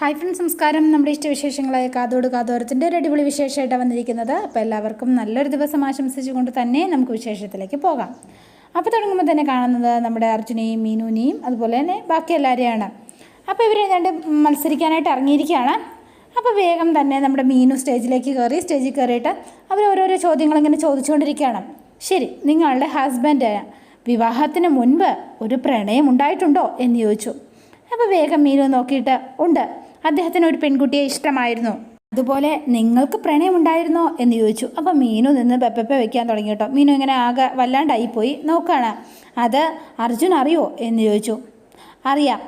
Hi friends, നമസ്കാരം. നമ്മുടെ ഇഷ്ടവിശേഷങ്ങളായ കാതോട് കാതോരത്തിൻ്റെ ഒരു അടിപൊളി വിശേഷമായിട്ടാണ് വന്നിരിക്കുന്നത്. അപ്പോൾ എല്ലാവർക്കും നല്ലൊരു ദിവസം ആശംസിച്ചുകൊണ്ട് തന്നെ നമുക്ക് വിശേഷത്തിലേക്ക് പോകാം. അപ്പോൾ തുടങ്ങുമ്പോൾ തന്നെ കാണുന്നത് നമ്മുടെ അർജുനെയും മീനുവിനെയും അതുപോലെ തന്നെ ബാക്കി എല്ലാവരെയാണ്. അപ്പോൾ ഇവർ രണ്ട് മത്സരിക്കാനായിട്ട് ഇറങ്ങിയിരിക്കുകയാണ്. അപ്പോൾ വേഗം തന്നെ നമ്മുടെ മീനു സ്റ്റേജിൽ കയറിയിട്ട് അവർ ഓരോരോ ചോദ്യങ്ങൾ ഇങ്ങനെ ചോദിച്ചുകൊണ്ടിരിക്കുകയാണ്. ശരി, നിങ്ങളുടെ ഹസ്ബൻഡ് വിവാഹത്തിന് മുൻപ് ഒരു പ്രണയം ഉണ്ടായിട്ടുണ്ടോ എന്ന് ചോദിച്ചു. അപ്പോൾ വേഗം മീനു നോക്കിയിട്ട് ഉണ്ട്, അദ്ദേഹത്തിന് ഒരു പെൺകുട്ടിയെ ഇഷ്ടമായിരുന്നു, അതുപോലെ നിങ്ങൾക്ക് പ്രണയം ഉണ്ടായിരുന്നോ എന്ന് ചോദിച്ചു. അപ്പോൾ മീനു നിന്ന് പെപ്പ വെക്കാൻ തുടങ്ങി കേട്ടോ. മീനു ഇങ്ങനെ ആകെ വല്ലാണ്ടായിപ്പോയി നോക്കുകയാണ്. അത് അർജുൻ അറിയോ എന്ന് ചോദിച്ചു. അറിയാം,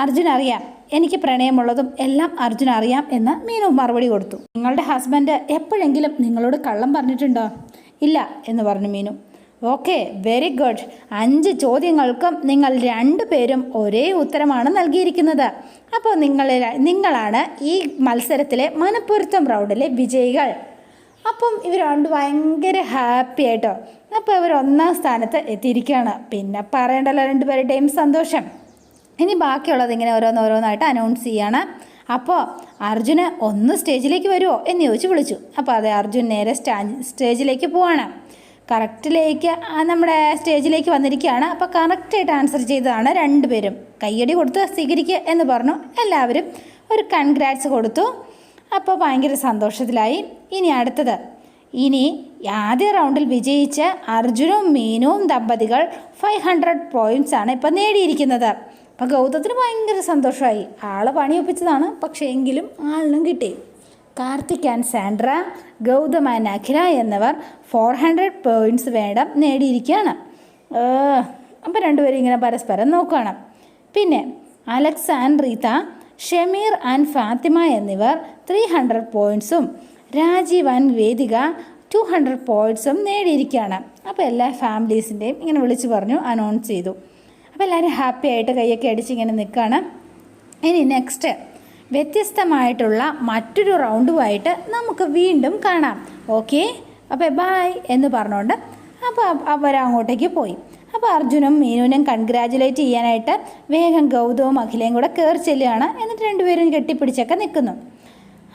അർജുൻ അറിയാം, എനിക്ക് പ്രണയമുള്ളതും എല്ലാം അർജുൻ അറിയാം എന്ന് മീനു മറുപടി കൊടുത്തു. നിങ്ങളുടെ ഹസ്ബൻഡ് എപ്പോഴെങ്കിലും നിങ്ങളോട് കള്ളം പറഞ്ഞിട്ടുണ്ടോ? ഇല്ല എന്ന് പറഞ്ഞു മീനു. Okay, very good. 5 ചോദ്യങ്ങൾക്കും നിങ്ങൾ 2 പേരും ഒരേ ഉത്തരമാണ് നൽകിയിരിക്കുന്നത്. അപ്പോൾ നിങ്ങളാണ് ഈ മത്സരത്തിലെ മനപ്പൊരുത്തം റൗണ്ടിലെ വിജയികൾ. അപ്പം ഇവർ രണ്ട് ഭയങ്കര ഹാപ്പി ആയിട്ടോ. അപ്പോൾ ഇവർ 1ാം സ്ഥാനത്ത് എത്തിയിരിക്കുകയാണ്. പിന്നെ പറയണ്ടല്ലോ 2 പേരുടെയും സന്തോഷം. ഇനി ബാക്കിയുള്ളത് ഇങ്ങനെ ഓരോന്നായിട്ട് അനൗൺസ് ചെയ്യാണ്. അപ്പോൾ അർജുന് ഒന്ന് സ്റ്റേജിലേക്ക് വരുമോ എന്ന് ചോദിച്ച് വിളിച്ചു. അപ്പോൾ അതെ, അർജുൻ നേരെ സ്റ്റേജിലേക്ക് പോവാണ്. കറക്റ്റിലേക്ക് നമ്മുടെ സ്റ്റേജിലേക്ക് വന്നിരിക്കുകയാണ്. അപ്പോൾ കറക്റ്റായിട്ട് ആൻസർ ചെയ്തതാണ് 2 പേരും. കയ്യടി കൊടുത്ത് സ്വീകരിക്കുക എന്ന് പറഞ്ഞു. എല്ലാവരും ഒരു കൺഗ്രാറ്റ്സ് കൊടുത്തു. അപ്പോൾ ഭയങ്കര സന്തോഷത്തിലായി. ഇനി അടുത്തത്, ആദ്യ റൗണ്ടിൽ വിജയിച്ച അർജുനും മീനുവും ദമ്പതികൾ 500 പോയിൻറ്റ്സ് ആണ് ഇപ്പോൾ നേടിയിരിക്കുന്നത്. അപ്പോൾ ഗൗതത്തിന് ഭയങ്കര സന്തോഷമായി. ആളെ പണിയൊപ്പിച്ചതാണ്, പക്ഷേ എങ്കിലും ആളിനും കിട്ടി. Karthik and Sandra, Gautham and Akhila എന്നിവർ 400 പോയിൻറ്റ്സ് വേണം നേടിയിരിക്കുകയാണ്. അപ്പോൾ 2 പേരും ഇങ്ങനെ പരസ്പരം നോക്കുകയാണ്. പിന്നെ Alex and Rita, Shameer and Fathima എന്നിവർ 300 പോയിൻറ്റ്സും രാജീവ് ആൻഡ് വേദിക 200 പോയിൻറ്റ്സും നേടിയിരിക്കുകയാണ്. അപ്പോൾ എല്ലാ ഫാമിലീസിൻ്റെയും ഇങ്ങനെ വിളിച്ചു പറഞ്ഞു, അനൗൺസ് ചെയ്തു. അപ്പോൾ എല്ലാവരും ഹാപ്പി ആയിട്ട് കൈയൊക്കെ അടിച്ച് ഇങ്ങനെ നിൽക്കുകയാണ്. ഇനി നെക്സ്റ്റ് വ്യത്യസ്തമായിട്ടുള്ള മറ്റൊരു റൗണ്ടുമായിട്ട് നമുക്ക് വീണ്ടും കാണാം. ഓക്കെ, അപ്പോൾ ബായ് എന്ന് പറഞ്ഞുകൊണ്ട് അപ്പോൾ അവരങ്ങോട്ടേക്ക് പോയി. അപ്പോൾ അർജുനും മീനുവിനും കൺഗ്രാജുലേറ്റ് ചെയ്യാനായിട്ട് വേഗം ഗൗതവും അഖിലയും കൂടെ കയറി ചെല്ലുകയാണ്. എന്നിട്ട് 2 പേരും കെട്ടിപ്പിടിച്ചൊക്കെ നിൽക്കുന്നു.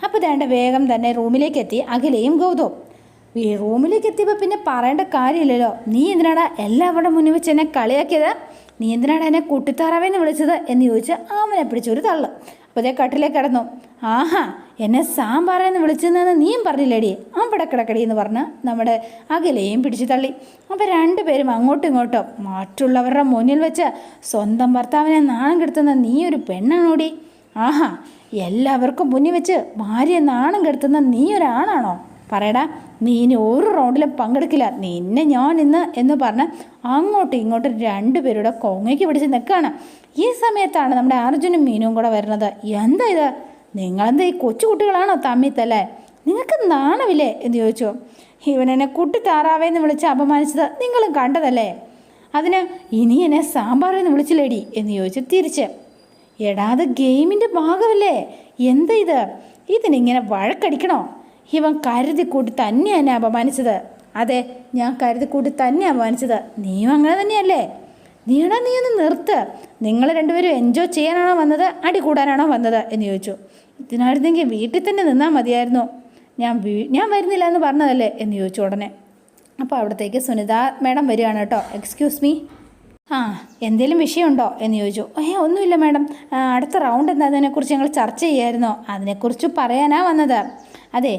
അപ്പോൾ വേഗം തന്നെ റൂമിലേക്ക് എത്തി അഖിലയും ഗൗതവും. റൂമിലേക്ക് എത്തിയപ്പോൾ പിന്നെ പറയേണ്ട കാര്യമില്ലല്ലോ. നീ എന്തിനാടാ എല്ലാവരുടെ മുന്നിൽ വെച്ച് എന്നെ കളിയാക്കിയത്? നീ എന്തിനാടാ എന്നെ കുട്ടിത്താറാവേന്ന് വിളിച്ചത് എന്ന് ചോദിച്ച് അവനെ പിടിച്ചൊരു തള്ളു. അപ്പോൾ അതേ കട്ടിലേക്ക് കിടന്നു. ആഹാ, എന്നെ സാമ്പാറെന്ന് വിളിച്ചതെന്ന് നീയും പറഞ്ഞില്ലേടി, അവിടെ കിടക്കടി എന്ന് പറഞ്ഞ് നമ്മുടെ അഖിലയും പിടിച്ചു തള്ളി. അപ്പോൾ 2 പേരും അങ്ങോട്ടും ഇങ്ങോട്ടും മറ്റുള്ളവരുടെ മുന്നിൽ വെച്ച് സ്വന്തം ഭർത്താവിനെ നാണം കെടുത്തുന്ന നീ ഒരു പെണ്ണാണോടി? ആഹാ, എല്ലാവർക്കും മുന്നിൽ വെച്ച് ഭാര്യയെ നാണം കെടുത്തുന്ന നീ ഒരാണാണോ? പറയടാ, നീ ഇനി ഒരു റൗണ്ടിലും പങ്കെടുക്കില്ല, നിന്നെ ഞാൻ ഇന്ന് എന്ന് പറഞ്ഞ് അങ്ങോട്ടും ഇങ്ങോട്ടും 2 പേരുടെ കൊങ്ങയ്ക്ക് പിടിച്ച് നിൽക്കുകയാണ്. ഈ സമയത്താണ് നമ്മുടെ അർജുനും മീനും കൂടെ വരുന്നത്. എന്താ ഇത്, നിങ്ങളെന്താ ഈ കൊച്ചുകുട്ടികളാണോ തമ്മിത്തല്ലേ? നിങ്ങൾക്ക് നാണമില്ലേ എന്ന് ചോദിച്ചു. ഇവനെന്നെ കുട്ടി താറാവേന്ന് വിളിച്ച് അപമാനിച്ചത് നിങ്ങളും കണ്ടതല്ലേ, അതിന് ഇനി എന്നെ സാമ്പാറെന്ന് വിളിച്ചില്ലേടി എന്ന് ചോദിച്ചു തിരിച്ച്. എടാ, അത് ഗെയിമിൻ്റെ ഭാഗമല്ലേ, എന്താ ഇതിനിങ്ങനെ വഴക്കടിക്കണോ? ഇവൻ കരുതിക്കൂട്ടി തന്നെയാണ് എന്നെ അപമാനിച്ചത്. അതെ, ഞാൻ കരുതിക്കൂട്ടി തന്നെ അപമാനിച്ചത്. നീയും അങ്ങനെ തന്നെയല്ലേ? നീ ഒന്ന് നിർത്ത്. നിങ്ങൾ 2 പേരും എൻജോയ് ചെയ്യാനാണോ വന്നത്, അടി കൂടാനാണോ വന്നത് എന്ന് ചോദിച്ചു. ഇതിനായിരുന്നെങ്കിൽ വീട്ടിൽ തന്നെ നിന്നാൽ മതിയായിരുന്നു. ഞാൻ വരുന്നില്ല എന്ന് പറഞ്ഞതല്ലേ എന്ന് ചോദിച്ചു ഉടനെ. അപ്പോൾ അവിടത്തേക്ക് സുനിത മാഡം വരികയാണ് കേട്ടോ. എക്സ്ക്യൂസ് മീ, എന്തെങ്കിലും വിഷയമുണ്ടോ എന്ന് ചോദിച്ചു. ഒന്നുമില്ല മാഡം, അടുത്ത റൗണ്ട് എന്നതിനെക്കുറിച്ച് ഞങ്ങൾ ചർച്ച ചെയ്യായിരുന്നോ, അതിനെക്കുറിച്ച് പറയാനാണ് വന്നത്. അതെ,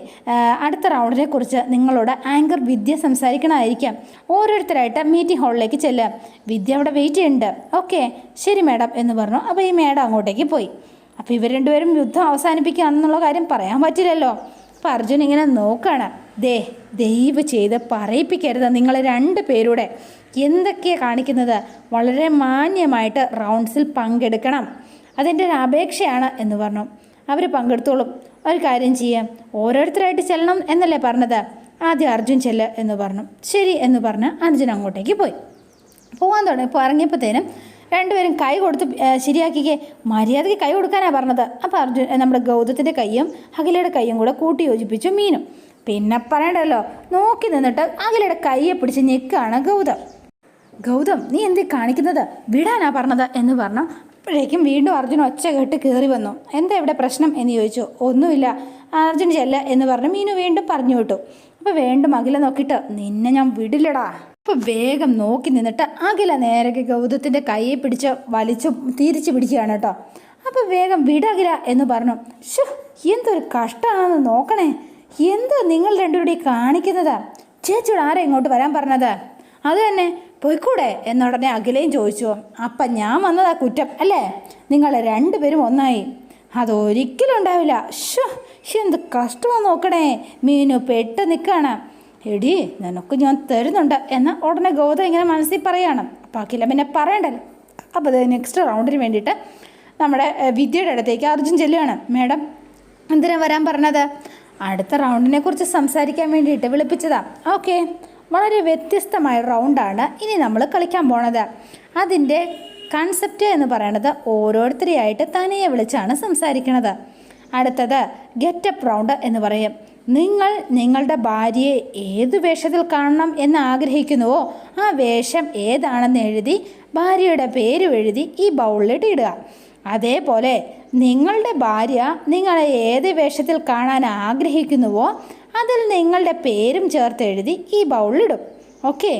അടുത്ത റൗണ്ടിനെ കുറിച്ച് നിങ്ങളോട് ആങ്കർ വിദ്യ സംസാരിക്കണമായിരിക്കാം. ഓരോരുത്തരായിട്ട് മീറ്റിംഗ് ഹാളിലേക്ക് ചെല്ലുക. വിദ്യ അവിടെ വെയിറ്റ് ചെയ്യുന്നുണ്ട്. ഓക്കെ, ശരി മാഡം എന്ന് പറഞ്ഞു. അപ്പോൾ ഈ മാഡം അങ്ങോട്ടേക്ക് പോയി. അപ്പോൾ ഇവർ 2 പേരും യുദ്ധം അവസാനിപ്പിക്കുകയാണെന്നുള്ള കാര്യം പറയാൻ പറ്റില്ലല്ലോ. അപ്പോൾ അർജുൻ ഇങ്ങനെ നോക്കുകയാണ്. ദയവ് ചെയ്ത് പറയിപ്പിക്കരുത്, നിങ്ങൾ 2 പേരുടെ എന്തൊക്കെയാണ് കാണിക്കുന്നത്? വളരെ മാന്യമായിട്ട് റൗണ്ട്സിൽ പങ്കെടുക്കണം, അതെൻ്റെ ഒരു അപേക്ഷയാണ് എന്ന് പറഞ്ഞു. അവർ പങ്കെടുത്തോളും. ഒരു കാര്യം ചെയ്യാം, ഓരോരുത്തരായിട്ട് ചെല്ലണം എന്നല്ലേ പറഞ്ഞത്, ആദ്യം അർജുൻ ചെല്ല് എന്ന് പറഞ്ഞു. ശരി എന്ന് പറഞ്ഞ് അർജുൻ അങ്ങോട്ടേക്ക് പോകാൻ തുടങ്ങി. ഇപ്പോൾ ഇറങ്ങിയപ്പോഴത്തേനും 2 പേരും കൈ കൊടുത്ത് ശരിയാക്കിക്കേ, മര്യാദയ്ക്ക് കൈ കൊടുക്കാനാണ് പറഞ്ഞത്. അപ്പോൾ നമ്മുടെ ഗൗതത്തിൻ്റെ കൈയും അഖിലയുടെ കൈയും കൂടെ കൂട്ടി യോജിപ്പിച്ചു മീനും. പിന്നെ പറയണ്ടല്ലോ, നോക്കി നിന്നിട്ട് അഖിലയുടെ കൈയെ പിടിച്ച് ഞെക്കുകയാണ് ഗൗതം. നീ എന്തേ കാണിക്കുന്നത്, വിടാനാ പറഞ്ഞത് എന്ന് പറഞ്ഞു. അപ്പോഴേക്കും വീണ്ടും അർജുൻ ഒച്ച കേട്ട് കയറി വന്നു. എന്താ ഇവിടെ പ്രശ്നം എന്ന് ചോദിച്ചു. ഒന്നുമില്ല, അർജുൻ ചെല്ല എന്ന് പറഞ്ഞ് മീനു വീണ്ടും പറഞ്ഞു വിട്ടു. അപ്പോൾ വീണ്ടും അഖില നോക്കിയിട്ട് നിന്നെ ഞാൻ വിടില്ലടാ. അപ്പോൾ വേഗം നോക്കി നിന്നിട്ട് അഖില നേരെ ഗൗതത്തിൻ്റെ കൈയെ പിടിച്ച് വലിച്ചു തിരിച്ചു പിടിക്കുകയാണ് കേട്ടോ. അപ്പോൾ വേഗം വിടകില എന്ന് പറഞ്ഞു. ഷോ, എന്തൊരു കഷ്ടമാണെന്ന് നോക്കണേ, എന്താ നിങ്ങൾ രണ്ടുപേരും കാണിക്കുന്നത്? ചേച്ചിയോട് ആരാ ഇങ്ങോട്ട് വരാൻ പറഞ്ഞത്? അത് തന്നെ, പോയിക്കൂടെ എന്നുടനെ അഖിലയും ചോദിച്ചു. അപ്പം ഞാൻ വന്നതാ കുറ്റം അല്ലേ? നിങ്ങൾ രണ്ടുപേരും ഒന്നായി. അതൊരിക്കലും ഉണ്ടാവില്ല. ഷോ, എന്ത് കഷ്ടമാണെന്ന് നോക്കണേ. മീനു പെട്ട് നിൽക്കുകയാണ്. എടി നിനക്ക് ഞാൻ തരുന്നുണ്ട് എന്ന് ഉടനെ ഗൗതം ഇങ്ങനെ മനസ്സിൽ പറയുകയാണ്. അപ്പോൾ അഖില പിന്നെ പറയണ്ടല്ലോ. അപ്പോൾ അത് നെക്സ്റ്റ് റൗണ്ടിന് വേണ്ടിയിട്ട് നമ്മുടെ വിദ്യയുടെ അടുത്തേക്ക് അർജുൻ ചെല്ലുകയാണ്. മേഡം എന്തിനാ വരാൻ പറഞ്ഞത്? അടുത്ത റൗണ്ടിനെ കുറിച്ച് സംസാരിക്കാൻ വേണ്ടിയിട്ട് വിളിപ്പിച്ചതാ. ഓക്കെ, വളരെ വ്യത്യസ്തമായ റൗണ്ടാണ് ഇനി നമ്മൾ കളിക്കാൻ പോണത്. അതിൻ്റെ കൺസെപ്റ്റ് എന്ന് പറയുന്നത് ഓരോരുത്തരെയായിട്ട് തനിയെ വിളിച്ചാണ് സംസാരിക്കുന്നത്. അടുത്തത് ഗെറ്റപ്പ് റൗണ്ട് എന്ന് പറയും. നിങ്ങൾ നിങ്ങളുടെ ഭാര്യയെ ഏത് വേഷത്തിൽ കാണണം എന്ന് ആഗ്രഹിക്കുന്നുവോ ആ വേഷം ഏതാണെന്ന് എഴുതി ഭാര്യയുടെ പേരും എഴുതി ഈ ബൗളിലിട്ട് ഇടുക. അതേപോലെ നിങ്ങളുടെ ഭാര്യ നിങ്ങളെ ഏത് വേഷത്തിൽ കാണാൻ ആഗ്രഹിക്കുന്നുവോ അതിൽ നിങ്ങളുടെ പേരും ചേർത്ത് എഴുതി ഈ ബൗളിലിടും. ഓക്കെ,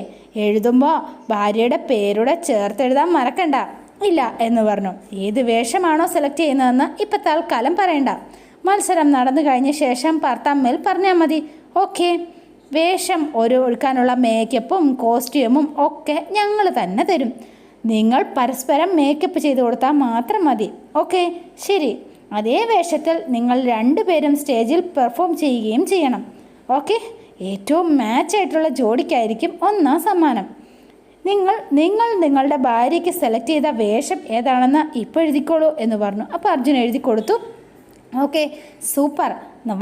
എഴുതുമ്പോൾ ഭാര്യയുടെ പേരുടെ ചേർത്തെഴുതാൻ മറക്കണ്ട. ഇല്ല എന്ന് പറഞ്ഞു. ഏത് വേഷമാണോ സെലക്ട് ചെയ്യുന്നതെന്ന് ഇപ്പം തൽക്കാലം പറയണ്ട. മത്സരം നടന്നു കഴിഞ്ഞ ശേഷം തമ്മിൽ പറഞ്ഞാൽ മതി. ഓക്കെ, വേഷം ഒരുക്കാനുള്ള മേക്കപ്പും കോസ്റ്റ്യൂമും ഒക്കെ ഞങ്ങൾ തന്നെ തരും. നിങ്ങൾ പരസ്പരം മേക്കപ്പ് ചെയ്ത് കൊടുത്താൽ മാത്രം മതി. ഓക്കെ, ശരി. അതേ വേഷത്തിൽ നിങ്ങൾ രണ്ടുപേരും സ്റ്റേജിൽ പെർഫോം ചെയ്യുകയും ചെയ്യണം. ഓക്കെ, ഏറ്റവും മാച്ചായിട്ടുള്ള ജോഡിക്കായിരിക്കും ഒന്നാം സമ്മാനം. നിങ്ങൾ നിങ്ങളുടെ ഭാര്യയ്ക്ക് സെലക്ട് ചെയ്ത വേഷം ഏതാണെന്ന് ഇപ്പോൾ എഴുതിക്കോളൂ എന്ന് പറഞ്ഞു. അപ്പോൾ അർജുൻ എഴുതി കൊടുത്തു. ഓക്കെ, സൂപ്പർ,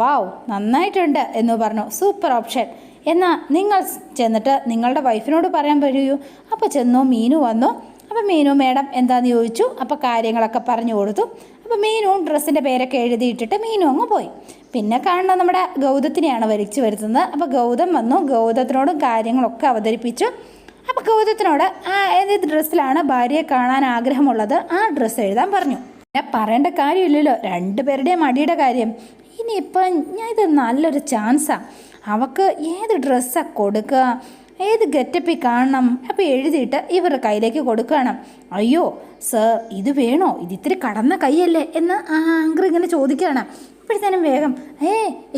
വാവ്, നന്നായിട്ടുണ്ട് എന്ന് പറഞ്ഞു. Super option. എന്നാൽ നിങ്ങൾ ചെന്നിട്ട് നിങ്ങളുടെ വൈഫിനോട് പറയാൻ പറയൂ. അപ്പോൾ ചെന്നു. മീനു വന്നു. അപ്പോൾ മീനു മേഡം എന്താണെന്ന് ചോദിച്ചു. അപ്പോൾ കാര്യങ്ങളൊക്കെ പറഞ്ഞു കൊടുത്തു. അപ്പോൾ മീനു ഡ്രസ്സിൻ്റെ പേരൊക്കെ എഴുതിയിട്ടിട്ട് മീനു അങ്ങ് പോയി. പിന്നെ കാണുന്ന നമ്മുടെ ഗൗതത്തിനെയാണ് വലിച്ചു വരുത്തുന്നത്. അപ്പോൾ ഗൗതം വന്നു. ഗൗതത്തിനോടും കാര്യങ്ങളൊക്കെ അവതരിപ്പിച്ചു. അപ്പോൾ ഗൗതത്തിനോട് ഏത് ഡ്രസ്സിലാണ് ഭാര്യയെ കാണാൻ ആഗ്രഹമുള്ളത് ആ ഡ്രസ്സ് എഴുതാൻ പറഞ്ഞു. പിന്നെ പറയേണ്ട കാര്യമില്ലല്ലോ, രണ്ടുപേരുടെയും മടിയുടെ കാര്യം. ഇനിയിപ്പം ഇത് നല്ലൊരു ചാൻസാണ്. അവൾക്ക് ഏത് ഡ്രസ്സാണ് കൊടുക്കുക, ഏത് ഗെറ്റപ്പിൽ കാണണം. അപ്പോൾ എഴുതിയിട്ട് ഇവരുടെ കയ്യിലേക്ക് കൊടുക്കുകയാണ്. അയ്യോ സർ, ഇത് വേണോ? ഇതിത്തിരി കടന്ന കൈയല്ലേ എന്ന് ആങ്കർ ഇങ്ങനെ ചോദിക്കുകയാണ്. അപ്പോഴത്തേനും വേഗം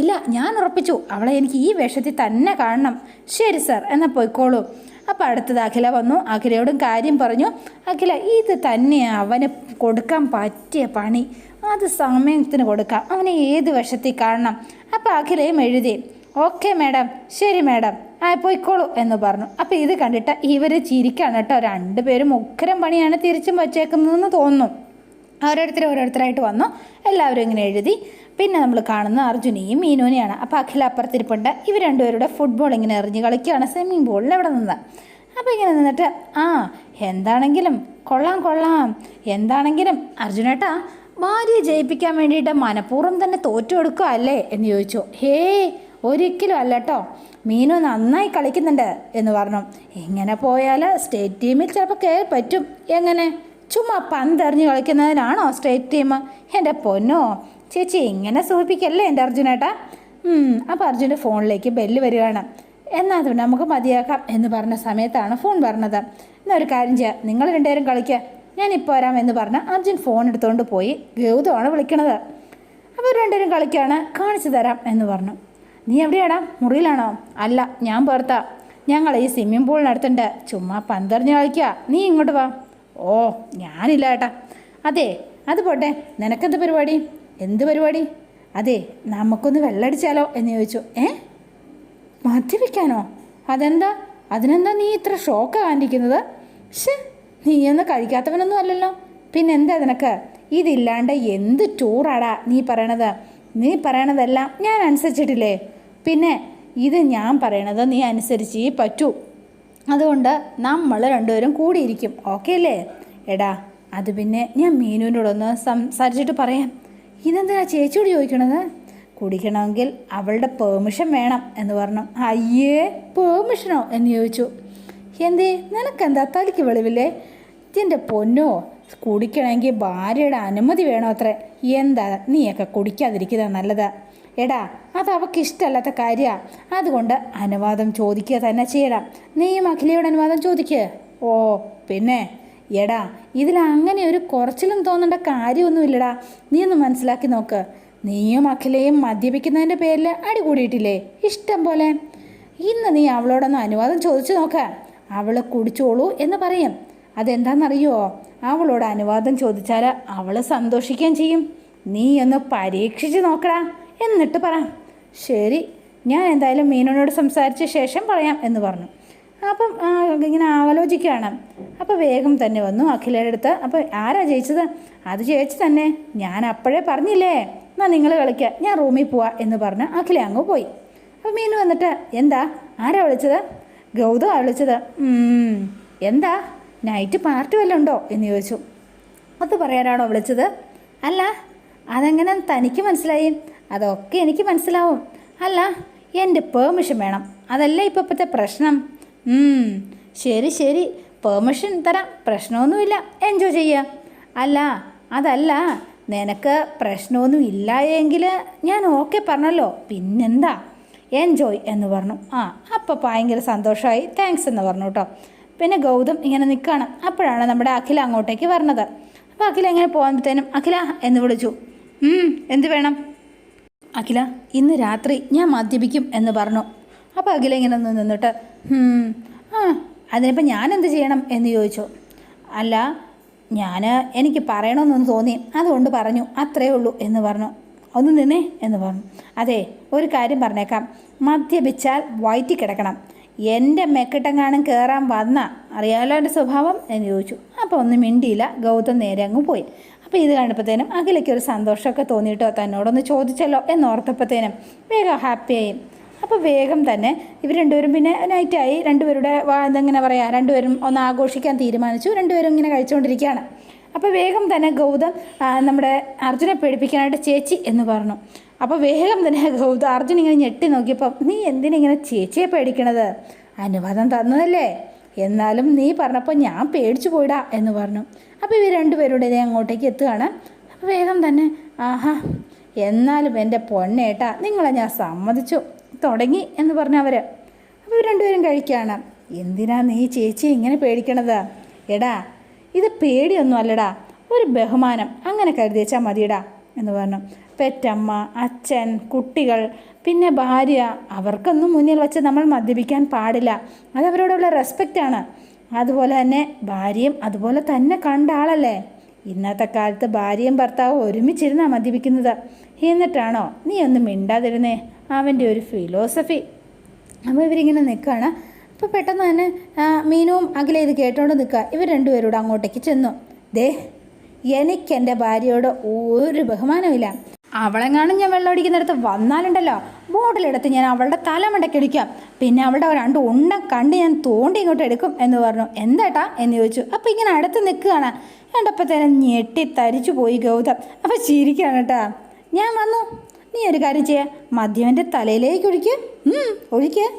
ഇല്ല, ഞാൻ ഉറപ്പിച്ചു, അവളെ എനിക്ക് ഈ വേഷത്തിൽ തന്നെ കാണണം. ശരി സർ, എന്നാൽ പോയിക്കോളൂ. അപ്പോൾ അടുത്തത് അഖില വന്നു. അഖിലയോടും കാര്യം പറഞ്ഞു. അഖില, ഇത് തന്നെയാണ് അവന് കൊടുക്കാൻ പറ്റിയ പണി. അത് സമയത്തിന് കൊടുക്കാം. അവനെ ഏത് വേഷത്തിൽ കാണണം. അപ്പോൾ അഖിലയും എഴുതി. ഓക്കെ മാഡം, ശരി മാഡം, പോയിക്കോളൂ എന്ന് പറഞ്ഞു. അപ്പോൾ ഇത് കണ്ടിട്ട് ഇവർ ചിരിക്കാണ് കേട്ടോ. രണ്ടുപേരും ഉഗ്രം പണിയാണ് തിരിച്ചും വച്ചേക്കുന്നതെന്ന് തോന്നുന്നു. ഓരോരുത്തരായിട്ട് വന്നു. എല്ലാവരും ഇങ്ങനെ എഴുതി. പിന്നെ നമ്മൾ കാണുന്ന അർജുനെയും മീനുവിനെയാണ്. അപ്പോൾ അഖില അപ്പുറത്തിരിപ്പുണ്ട്. ഇവർ രണ്ടുപേരുടെ ഫുട്ബോൾ ഇങ്ങനെ എറിഞ്ഞ് കളിക്കുകയാണ് സ്വിമ്മിംഗ് പൂളിൽ അവിടെ നിന്ന്. അപ്പോൾ ഇങ്ങനെ നിന്നിട്ട് എന്താണെങ്കിലും കൊള്ളാം, എന്താണെങ്കിലും അർജുനേട്ടാ ഭാര്യയെ ജയിപ്പിക്കാൻ വേണ്ടിയിട്ട് മനഃപൂർവ്വം തന്നെ തോറ്റു കൊടുക്കുക അല്ലേ എന്ന് ചോദിച്ചു. ഒരിക്കലും അല്ല കേട്ടോ, മീനു നന്നായി കളിക്കുന്നുണ്ട് എന്ന് പറഞ്ഞു. ഇങ്ങനെ പോയാൽ സ്റ്റേറ്റ് ടീമിൽ ചിലപ്പോൾ കയറി പറ്റും. എങ്ങനെ? ചുമ്മാ പന്തെറിഞ്ഞ് കളിക്കുന്നതിനാണോ സ്റ്റേറ്റ് ടീം? എൻ്റെ പൊന്നോ ചേച്ചി, ഇങ്ങനെ സൂചിപ്പിക്കല്ലേ എൻ്റെ അർജുനേട്ടാ. അപ്പോൾ അർജുൻ്റെ ഫോണിലേക്ക് ബെല്ല് വരികയാണ്. എന്നാൽ അതുകൊണ്ട് നമുക്ക് മതിയാക്കാം എന്ന് പറഞ്ഞ സമയത്താണ് ഫോൺ പറഞ്ഞത്. എന്നാൽ ഒരു കാര്യം ചെയ്യാം, നിങ്ങൾ രണ്ടുപേരും കളിക്കുക, ഞാനിപ്പോൾ വരാം എന്ന് പറഞ്ഞ് അർജുൻ ഫോൺ എടുത്തുകൊണ്ട് പോയി. ഗൗതമാണ് വിളിക്കണത്. അപ്പോൾ രണ്ടുപേരും കളിക്കുകയാണ്. കാണിച്ചു തരാം എന്ന് പറഞ്ഞു. നീ എവിടെയാടാ? മുറിയിലാണോ? അല്ല, ഞാൻ പുറത്താ. ഞങ്ങൾ ഈ സ്വിമ്മിംഗ് പൂളിനടുത്തുണ്ട്. ചുമ്മാ പന്തെറിഞ്ഞ് കളിക്കുക. നീ ഇങ്ങോട്ട് വാ. ഓ, ഞാനില്ല ഏട്ടാ. അതെ, അത് പോട്ടെ, നിനക്കെന്ത് പരിപാടി? എന്ത് പരിപാടി? അതെ, നമുക്കൊന്ന് വെള്ളടിച്ചാലോ എന്ന് ചോദിച്ചു. മദ്യപിക്കാനോ? അതിനെന്താ നീ ഇത്ര ഷോക്ക് കാണിക്കുന്നത്? നീയൊന്ന് കഴിക്കാത്തവനൊന്നും അല്ലല്ലോ. പിന്നെന്താ നിനക്ക്? ഇതില്ലാണ്ട് എന്ത് ടൂറാടാ നീ പറയണത്? നീ പറയണതെല്ലാം ഞാൻ അനുസരിച്ചിട്ടില്ലേ? പിന്നെ ഇത് ഞാൻ പറയണത് നീ അനുസരിച്ചേ പറ്റൂ. അതുകൊണ്ട് നമ്മൾ രണ്ടുപേരും കൂടിയിരിക്കും. ഓക്കെ അല്ലേ? എടാ, അത് പിന്നെ ഞാൻ മീനുവിനോടൊന്ന് സംസാരിച്ചിട്ട് പറയാം. ഇതെന്തിനാ ചേച്ചിയോട് ചോദിക്കണത്? കുടിക്കണമെങ്കിൽ അവളുടെ പെർമിഷൻ വേണം എന്ന് പറഞ്ഞു. അയ്യേ, പെർമിഷനോ എന്ന് ചോദിച്ചു. എന്തേ, നിനക്കെന്താ തലയ്ക്ക് വെളിവില്ലേ? എൻ്റെ പൊന്നോ, കുടിക്കണമെങ്കിൽ ഭാര്യയുടെ അനുമതി വേണോ അത്രേ. എന്താ നീയൊക്കെ കുടിക്കാതിരിക്കുന്നത് നല്ലത്. എടാ അത് അവൾക്ക് ഇഷ്ടമല്ലാത്ത കാര്യമാണ്. അതുകൊണ്ട് അനുവാദം ചോദിക്കുക തന്നെ ചെയ്യണം. നീയും അഖിലയോട് അനുവാദം ചോദിക്കുക. ഓ പിന്നെ എടാ ഇതിലങ്ങനെ ഒരു കുറച്ചിലും തോന്നേണ്ട കാര്യമൊന്നുമില്ലടാ. നീ ഒന്ന് മനസ്സിലാക്കി നോക്ക്. നീയും അഖിലയും മദ്യപിക്കുന്നതിൻ്റെ പേരിൽ അടി കൂടിയിട്ടില്ലേ ഇഷ്ടം പോലെ. ഇന്ന് നീ അവളോടൊന്ന് അനുവാദം ചോദിച്ചു നോക്ക. അവൾ കുടിച്ചോളൂ എന്ന് പറയും. അതെന്താണെന്നറിയുമോ? അവളോട് അനുവാദം ചോദിച്ചാൽ അവൾ സന്തോഷിക്കുകയും ചെയ്യും. നീ ഒന്ന് പരീക്ഷിച്ച് നോക്കടാ, എന്നിട്ട് പറ. ശരി, ഞാൻ എന്തായാലും മീനുനോട് സംസാരിച്ച ശേഷം പറയാം എന്ന് പറഞ്ഞു. അപ്പം ഇങ്ങനെ ആലോചിക്കുകയാണ്. അപ്പോൾ വേഗം തന്നെ വന്നു അഖിലയുടെ അടുത്ത്. അപ്പോൾ ആരാ ജയിച്ചത്? അത് ചേച്ചി തന്നെ. ഞാൻ അപ്പോഴേ പറഞ്ഞില്ലേ, എന്നാൽ നിങ്ങൾ കളിക്കുക, ഞാൻ റൂമിൽ പോവാ എന്ന് പറഞ്ഞ് അഖില അങ്ങ് പോയി. അപ്പോൾ മീനു വന്നിട്ട് എന്താ ആരാ വിളിച്ചത്? ഗൗതമാണ് വിളിച്ചത്. എന്താ നൈറ്റ് പാർട്ടി വല്ലതും ഉണ്ടോ എന്ന് ചോദിച്ചു. അത് പറയാനാണോ വിളിച്ചത്? അല്ല, അതെങ്ങനെ തനിക്ക് മനസ്സിലായി? അതൊക്കെ എനിക്ക് മനസ്സിലാവും. അല്ല, എൻ്റെ പെർമിഷൻ വേണം, അതല്ല ഇപ്പോഴത്തെ പ്രശ്നം. ശരി ശരി, പെർമിഷൻ തരാം, പ്രശ്നമൊന്നുമില്ല, എൻജോയ് ചെയ്യാം. അല്ല അതല്ല, നിനക്ക് പ്രശ്നമൊന്നും ഇല്ല എങ്കിൽ ഞാൻ ഓക്കെ പറഞ്ഞല്ലോ, പിന്നെന്താ എൻജോയ് എന്ന് പറഞ്ഞു. അപ്പോൾ ഭയങ്കര സന്തോഷമായി, താങ്ക്സ് എന്ന് പറഞ്ഞു കേട്ടോ. പിന്നെ ഗൗതം ഇങ്ങനെ നിൽക്കുകയാണ്. അപ്പോഴാണ് നമ്മുടെ അഖില അങ്ങോട്ടേക്ക് വരുന്നത്. അപ്പോൾ അഖില എങ്ങനെ പോകുമ്പോഴത്തേനും അഖില എന്ന് വിളിച്ചു. എന്ത് വേണം? അഖില ഇന്ന് രാത്രി ഞാൻ മദ്യപിക്കും എന്ന് പറഞ്ഞു. അപ്പോൾ അഖില ഇങ്ങനെ നിന്നിട്ട് അതിനിപ്പോൾ ഞാൻ എന്ത് ചെയ്യണം എന്ന് ചോദിച്ചു. അല്ല, എനിക്ക് പറയണമെന്നൊന്ന് തോന്നി, അതുകൊണ്ട് പറഞ്ഞു, അത്രയേ ഉള്ളൂ എന്ന് പറഞ്ഞു. ഒന്ന് നിന്നേ എന്ന് പറഞ്ഞു. അതെ, ഒരു കാര്യം പറഞ്ഞേക്കാം, മദ്യപിച്ചാൽ വയറ്റി കിടക്കണം. എൻ്റെ മെക്കിട്ടെങ്ങാനും കയറാൻ വന്ന അറിയാമല്ലോ എൻ്റെ സ്വഭാവം എന്ന് ചോദിച്ചു. അപ്പോൾ ഒന്നും മിണ്ടിയില്ല. ഗൗതം നേരെ അങ്ങ് പോയി. അപ്പോൾ ഇത് കണ്ടപ്പോഴത്തേനും അഖിലയ്ക്ക് ഒരു സന്തോഷമൊക്കെ തോന്നിയിട്ടോ, തന്നോടൊന്ന് ചോദിച്ചല്ലോ എന്നോർത്തപ്പോഴത്തേനും വേഗം ഹാപ്പിയായി. അപ്പോൾ വേഗം തന്നെ ഇവർ രണ്ടുപേരും പിന്നെ നൈറ്റായി. രണ്ടുപേരുടെ എന്തെങ്ങനെ പറയുക, രണ്ടുപേരും ഒന്ന് ആഘോഷിക്കാൻ തീരുമാനിച്ചു. രണ്ടുപേരും ഇങ്ങനെ കഴിച്ചുകൊണ്ടിരിക്കുകയാണ്. അപ്പോൾ വേഗം തന്നെ ഗൗതം നമ്മുടെ അർജുനെ പേടിപ്പിക്കാനായിട്ട് ചേച്ചി എന്ന് പറഞ്ഞു. അപ്പോൾ വേഗം തന്നെ ഗൗതം അർജുൻ ഇങ്ങനെ ഞെട്ടി നോക്കിയപ്പോൾ, നീ എന്തിനിങ്ങനെ ചേച്ചിയെ പേടിക്കണത്? അനുവാദം തന്നതല്ലേ, എന്നാലും നീ പറഞ്ഞപ്പോൾ ഞാൻ പേടിച്ചു പോയിടാ എന്ന് പറഞ്ഞു. അപ്പോൾ ഇവർ രണ്ടുപേരുടെ ഇതേ അങ്ങോട്ടേക്ക് എത്തുകയാണ്. അപ്പോൾ വേഗം തന്നെ എന്നാലും എൻ്റെ പൊന്നേട്ടാ നിങ്ങളെ ഞാൻ സമ്മതിച്ചു തുടങ്ങി എന്ന് പറഞ്ഞവർ. അപ്പോൾ ഇവർ രണ്ടുപേരും കഴിക്കുകയാണ്. എന്തിനാ നീ ചേച്ചി ഇങ്ങനെ പേടിക്കണത്? എടാ ഇത് പേടിയൊന്നും അല്ലടാ, ഒരു ബഹുമാനം, അങ്ങനെ കരുതി വെച്ചാൽ മതിയടാ എന്ന് പറഞ്ഞു. പെറ്റമ്മ, അച്ഛൻ, കുട്ടികൾ, പിന്നെ ഭാര്യ, അവർക്കൊന്നും മുന്നിൽ വെച്ച് നമ്മൾ മദ്യപിക്കാൻ പാടില്ല. അതവരോടുള്ള റെസ്പെക്റ്റാണ്. അതുപോലെ തന്നെ ഭാര്യയും അതുപോലെ തന്നെ കണ്ട ആളല്ലേ. ഇന്നത്തെ കാലത്ത് ഭാര്യയും ഭർത്താവും ഒരുമിച്ചിരുന്നാണ് മദ്യപിക്കുന്നത്. എന്നിട്ടാണോ നീ ഒന്നും മിണ്ടാതിരുന്നേ? അവൻ്റെ ഒരു ഫിലോസഫി. അപ്പോൾ ഇവരിങ്ങനെ നിൽക്കുകയാണ്. അപ്പോൾ പെട്ടെന്ന് തന്നെ മീനുവും അഖില ഇത് കേട്ടോണ്ട് നിൽക്കുക. ഇവർ രണ്ടുപേരോട് അങ്ങോട്ടേക്ക് ചെന്നു. ദേ, എനിക്കെൻ്റെ ഭാര്യയോട് ഒരു ബഹുമാനമില്ല. അവളെങ്ങാനും ഞാൻ വെള്ളം അടിക്കുന്നിടത്ത് വന്നാലുണ്ടല്ലോ, ബോട്ടിലെടുത്ത് ഞാൻ അവളുടെ തലമണ്ടയ്ക്കടിക്കാം. പിന്നെ അവളുടെ രണ്ട് ഉണ്ടം കണ്ട് ഞാൻ തോണ്ടി ഇങ്ങോട്ട് എടുക്കും എന്ന് പറഞ്ഞു. എന്താട്ടാ എന്ന് ചോദിച്ചു. അപ്പോൾ ഇങ്ങനെ അടുത്ത് നിൽക്കുകയാണ്. കണ്ടപ്പോഴത്തേനും ഞെട്ടി തരിച്ചു പോയി ഗൗതം. അപ്പോൾ ചിരിക്കുകയാണ് കേട്ടാ. ഞാൻ വന്നു, നീ ഒരു കാര്യം ചെയ്യുക, മദ്യവൻ്റെ തലയിലേക്ക് ഒഴിക്കുക,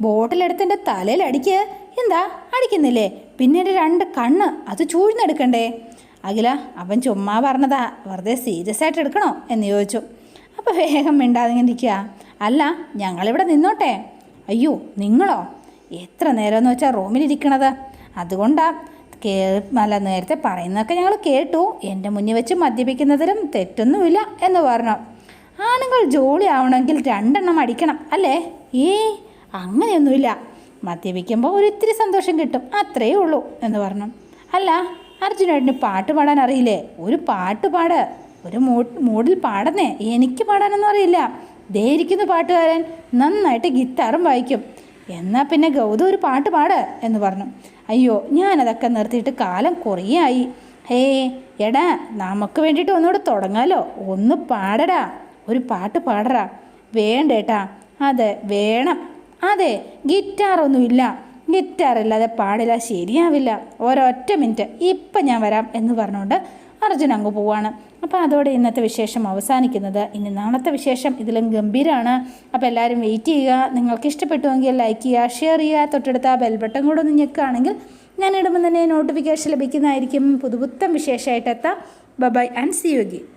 ബോട്ടിലെടുത്ത് എൻ്റെ തലയിൽ അടിക്കുക. എന്താ അടിക്കുന്നില്ലേ? പിന്നെ എൻ്റെ രണ്ട് കണ്ണ് അത് ചൂഴ്ന്നെടുക്കണ്ടേ? അഖില, അവൻ ചുമ്മാ പറഞ്ഞതാ, വെറുതെ സീരിയസ് ആയിട്ട് എടുക്കണോ എന്ന് ചോദിച്ചു. അപ്പോൾ വേഗം മിണ്ടാതിങ്ങനെ ഇരിക്കുക. അല്ല, ഞങ്ങളിവിടെ നിന്നോട്ടെ. അയ്യോ, നിങ്ങളോ? എത്ര നേരമെന്ന് വെച്ചാൽ റൂമിലിരിക്കണത്, അതുകൊണ്ടാ നേരത്തെ പറയുന്നതൊക്കെ ഞങ്ങൾ കേട്ടു. എൻ്റെ മുന്നിൽ വെച്ച് മദ്യപിക്കുന്നതിലും തെറ്റൊന്നുമില്ല എന്ന് പറഞ്ഞു. ആണുങ്ങൾ ജോലി ആവണമെങ്കിൽ 2 എണ്ണം അടിക്കണം അല്ലേ? അങ്ങനെയൊന്നുമില്ല, മദ്യപിക്കുമ്പോൾ ഒരിത്തിരി സന്തോഷം കിട്ടും, അത്രയേ ഉള്ളൂ എന്ന് പറഞ്ഞു. അല്ല, അർജുനേട്ടന് പാട്ട് പാടാൻ അറിയില്ലേ? ഒരു പാട്ട് പാട്, ഒരു മൂഡിൽ പാടുന്നേ. എനിക്ക് പാടാനൊന്നും അറിയില്ല. ദേ ഇരിക്കുന്ന പാട്ടുകാരൻ നന്നായിട്ട് ഗിത്താറും വായിക്കും. എന്നാൽ പിന്നെ ഗൗതം ഒരു പാട്ട് പാട് എന്ന് പറഞ്ഞു. അയ്യോ, ഞാനതൊക്കെ നിർത്തിയിട്ട് കാലം കുറേയായി. എടാ, നമുക്ക് വേണ്ടിയിട്ട് ഒന്നുകൂടെ തുടങ്ങാലോ. ഒന്ന് പാടടാ, ഒരു പാട്ട് പാടടാ. വേണ്ടേട്ടാ. അതെ വേണം. അതെ, ഗിറ്റാറൊന്നുമില്ല, ഗിറ്റാറില്ലാതെ പാടില്ല, ശരിയാവില്ല. ഒരൊറ്റ മിനിറ്റ്, ഇപ്പം ഞാൻ വരാം എന്ന് പറഞ്ഞുകൊണ്ട് അർജുൻ അങ്ങ് പോവാണ്. അപ്പോൾ അതോടെ ഇന്നത്തെ വിശേഷം അവസാനിക്കുന്നത്. ഇനി നാളത്തെ വിശേഷം ഇതിലും ഗംഭീരമാണ്. അപ്പോൾ എല്ലാവരും വെയിറ്റ് ചെയ്യുക. നിങ്ങൾക്ക് ഇഷ്ടപ്പെട്ടുവെങ്കിൽ ലൈക്ക് ചെയ്യുക, ഷെയർ ചെയ്യുക, തൊട്ടടുത്ത ബെൽ ബട്ടൺ കൂടെ ഒന്ന് ഞെക്കുകയാണെങ്കിൽ ഞാൻ ഇടുമ്പോൾ തന്നെ നോട്ടിഫിക്കേഷൻ ലഭിക്കുന്നതായിരിക്കും. പുതുപുത്തൻ വിശേഷമായിട്ട് എത്താം. Bye and see you again.